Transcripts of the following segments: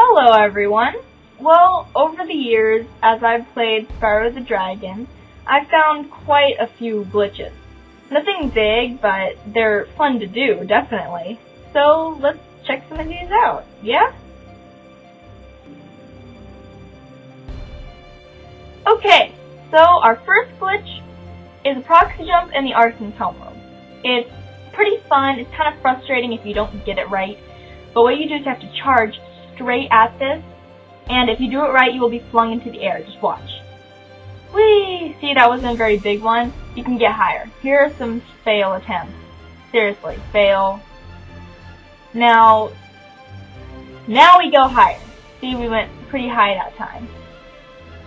Hello everyone! Well, over the years, as I've played Spyro the Dragon, I've found quite a few glitches. Nothing big, but they're fun to do, definitely. So, let's check some of these out, yeah? Okay, so our first glitch is a proxy jump in the Arson's homeworld. It's pretty fun, it's kind of frustrating if you don't get it right, but what you do is you have to charge straight at this, and if you do it right, you will be flung into the air. Just watch. Whee! See, that wasn't a very big one. You can get higher. Here are some fail attempts. Seriously, fail. Now we go higher. See, we went pretty high that time.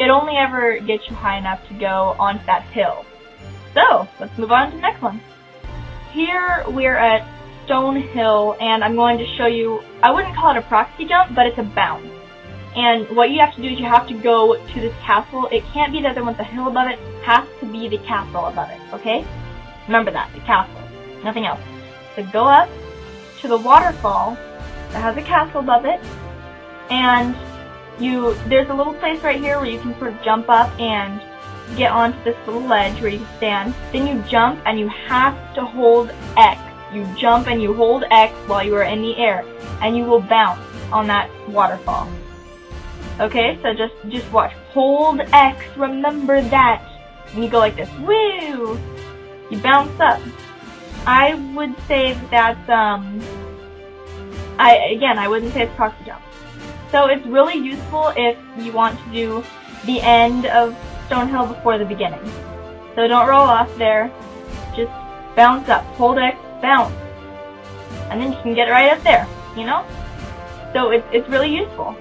It only ever gets you high enough to go onto that hill. So, let's move on to the next one. Here we're at Stone Hill, and I'm going to show you, I wouldn't call it a proxy jump, but it's a bounce. And what you have to do is you have to go to this castle. It can't be the other one with the hill above it. It has to be the castle above it, okay? Remember that, the castle. Nothing else. So go up to the waterfall that has a castle above it, and there's a little place right here where you can sort of jump up and get onto this little ledge where you can stand. Then you jump and you have to hold X. You jump and you hold X while you are in the air, and you will bounce on that waterfall. Okay, so just watch. Hold X, remember that. And you go like this. Woo! You bounce up. I would say that's, I wouldn't say it's proxy jump. So it's really useful if you want to do the end of Stonehill before the beginning. So don't roll off there. Just bounce up. Hold X, bounce. And then you can get right up there, you know? So it's really useful.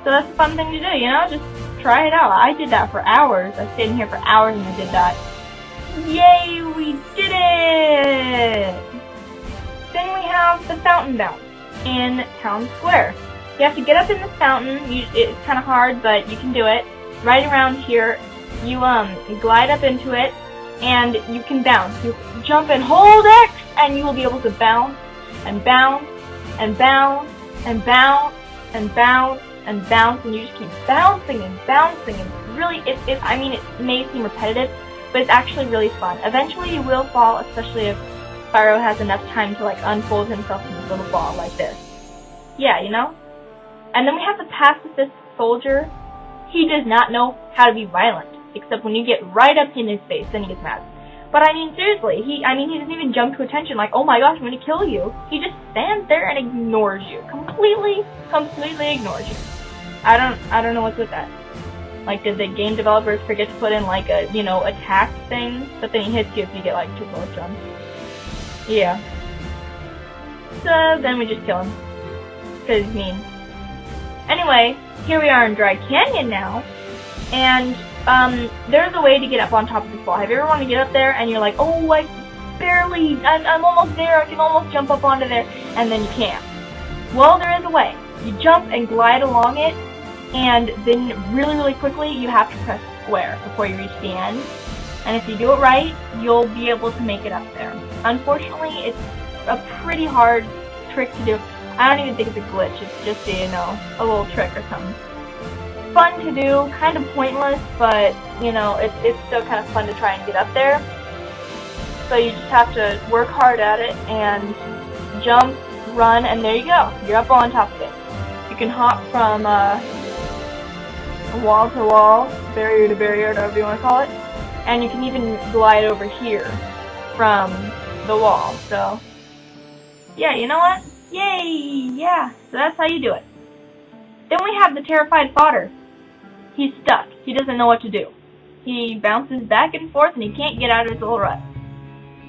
So that's a fun thing to do, you know? Just try it out. I did that for hours. I stayed in here for hours and I did that. Yay, we did it! Then we have the fountain bounce in Town Square. You have to get up in the fountain. It's kind of hard, but you can do it. Right around here, you glide up into it, and you can bounce. You jump and hold X, and you will be able to bounce, and bounce, and bounce, and bounce, and bounce, and bounce, and you just keep bouncing and bouncing, and really, I mean, it may seem repetitive, but it's actually really fun. Eventually you will fall, especially if Spyro has enough time to, like, unfold himself in this little ball like this. Yeah, you know? And then we have the pacifist soldier. He does not know how to be violent, except when you get right up in his face, then he gets mad. But I mean, seriously, he doesn't even jump to attention like, oh my gosh, I'm gonna kill you. He just stands there and ignores you. Completely ignores you. I don't know what's with that. Like, did the game developers forget to put in, like, a, you know, attack thing? But then he hits you if you get, like, too close to him. Yeah. So, then we just kill him. Because he's mean. Anyway, here we are in Dry Canyon now. And, there's a way to get up on top of this wall. Have you ever wanted to get up there and you're like, oh, I'm almost there, I can almost jump up onto there, and then you can't. Well, there is a way. You jump and glide along it, and then really quickly you have to press square before you reach the end. And if you do it right, you'll be able to make it up there. Unfortunately, it's a pretty hard trick to do. I don't even think it's a glitch, it's just, you know, a little trick or something. Fun to do, kind of pointless, but, you know, it's still kind of fun to try and get up there. So you just have to work hard at it and jump, run, and there you go. You're up on top of it. You can hop from wall to wall, barrier to barrier, whatever you want to call it, and you can even glide over here from the wall. So, yeah, you know what? Yay! Yeah, so that's how you do it. Then we have the terrified fodder. He's stuck. He doesn't know what to do. He bounces back and forth and he can't get out of his little rut.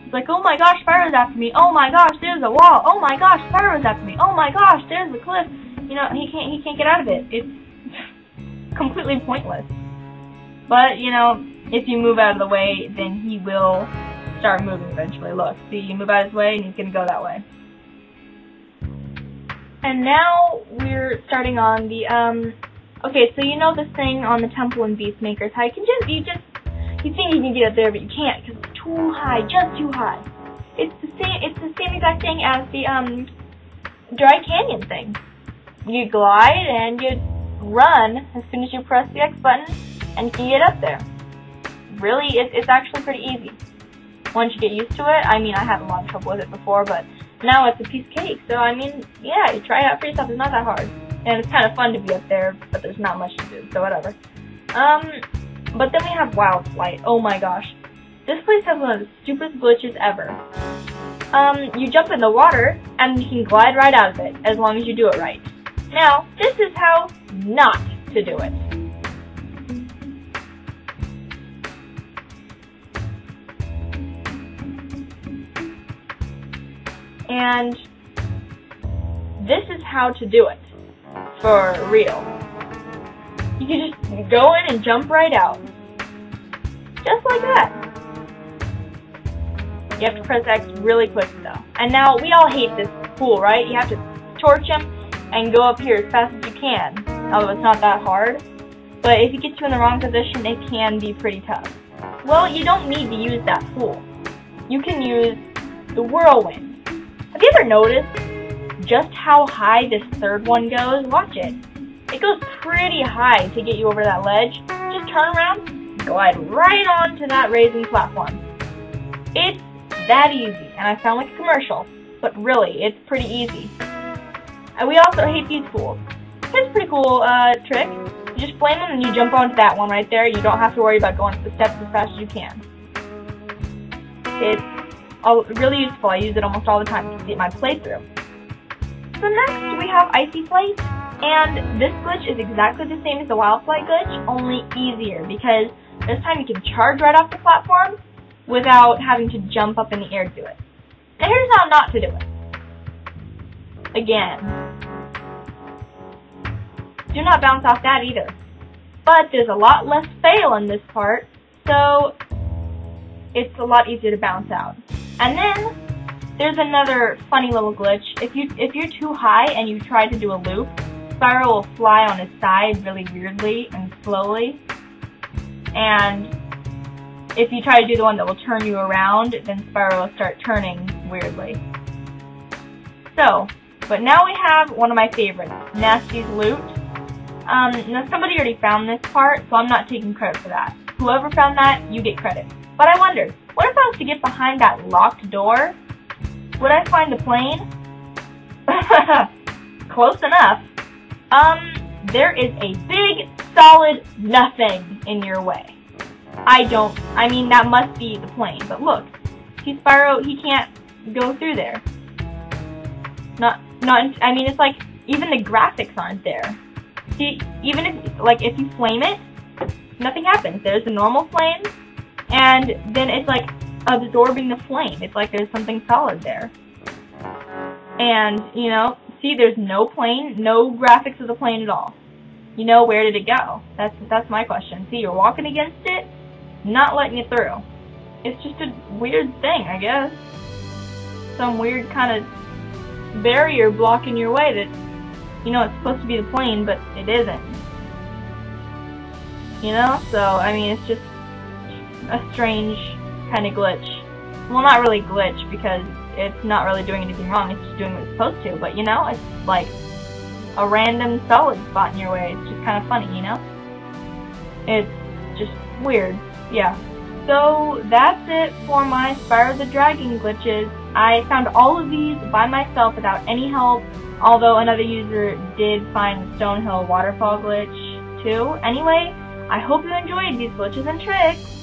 He's like, oh my gosh, Spyro's after me. Oh my gosh, there's a wall. Oh my gosh, Spyro's after me. Oh my gosh, there's the cliff. You know, he can't get out of it. It's completely pointless. But, you know, if you move out of the way, then he will start moving eventually. Look, see, you move out of his way and he's gonna go that way. And now we're starting on the, okay, so you know this thing on the Temple and Beastmaker's how you think you can get up there, but you can't, because it's too high, just too high. It's the same exact thing as the, Dry Canyon thing. you glide and you run as soon as you press the X button, and you can get up there. Really, it's actually pretty easy. Once you get used to it, I mean, I had a lot of trouble with it before, but now it's a piece of cake. So, I mean, yeah, you try it out for yourself. It's not that hard. And it's kind of fun to be up there, but there's not much to do, so whatever. But then we have Wild Flight. Oh my gosh. This place has one of the stupidest glitches ever. You jump in the water, and you can glide right out of it, as long as you do it right. Now, this is how not to do it. And this is how to do it, for real. You can just go in and jump right out. Just like that. You have to press X really quick though. And now, we all hate this pool, right? You have to torch him and go up here as fast as you can. Although it's not that hard. But if he gets you in the wrong position, it can be pretty tough. Well, you don't need to use that pool. You can use the whirlwind. Have you ever noticed just how high this third one goes? Watch it. It goes pretty high to get you over that ledge. Just turn around, glide right onto that raising platform. It's that easy, and I sound like a commercial, but really, it's pretty easy. And we also hate these pools. Here's a pretty cool trick. You just flame them and you jump onto that one right there. You don't have to worry about going up the steps as fast as you can. It's really useful. I use it almost all the time to get my playthrough. So next we have Icy Flight, and this glitch is exactly the same as the Wild Flight glitch, only easier, because this time you can charge right off the platform without having to jump up in the air to do it. Now here's how not to do it. Again. Do not bounce off that either. But there's a lot less fail in this part, so it's a lot easier to bounce out. And then there's another funny little glitch. If you're too high and you try to do a loop, Spyro will fly on his side really weirdly and slowly. And if you try to do the one that will turn you around, then Spyro will start turning weirdly. So, but now we have one of my favorites, Gnasty's loot. Now somebody already found this part, so I'm not taking credit for that. Whoever found that, you get credit. But I wondered, what if I was to get behind that locked door? Would I find the plane? Close enough. There is a big, solid nothing in your way. I mean, that must be the plane, but look. See, Spyro, he can't go through there. I mean, it's like, even the graphics aren't there. See, even if you flame it, nothing happens. There's a normal flame, and then it's like absorbing the flame. It's like there's something solid there. And, you know, see, there's no plane, no graphics of the plane at all. You know, where did it go? That's my question. See, you're walking against it, not letting it through. It's just a weird thing, I guess. Some weird kind of barrier blocking your way that, you know, it's supposed to be the plane, but it isn't. You know? So, I mean, it's just a strange kind of glitch. Well, not really glitch, because it's not really doing anything wrong, it's just doing what it's supposed to, but, you know, it's like a random solid spot in your way. It's just kind of funny, you know? It's just weird. Yeah. So, that's it for my Spyro the Dragon glitches. I found all of these by myself without any help, although another user did find the Stonehill waterfall glitch, too. Anyway, I hope you enjoyed these glitches and tricks.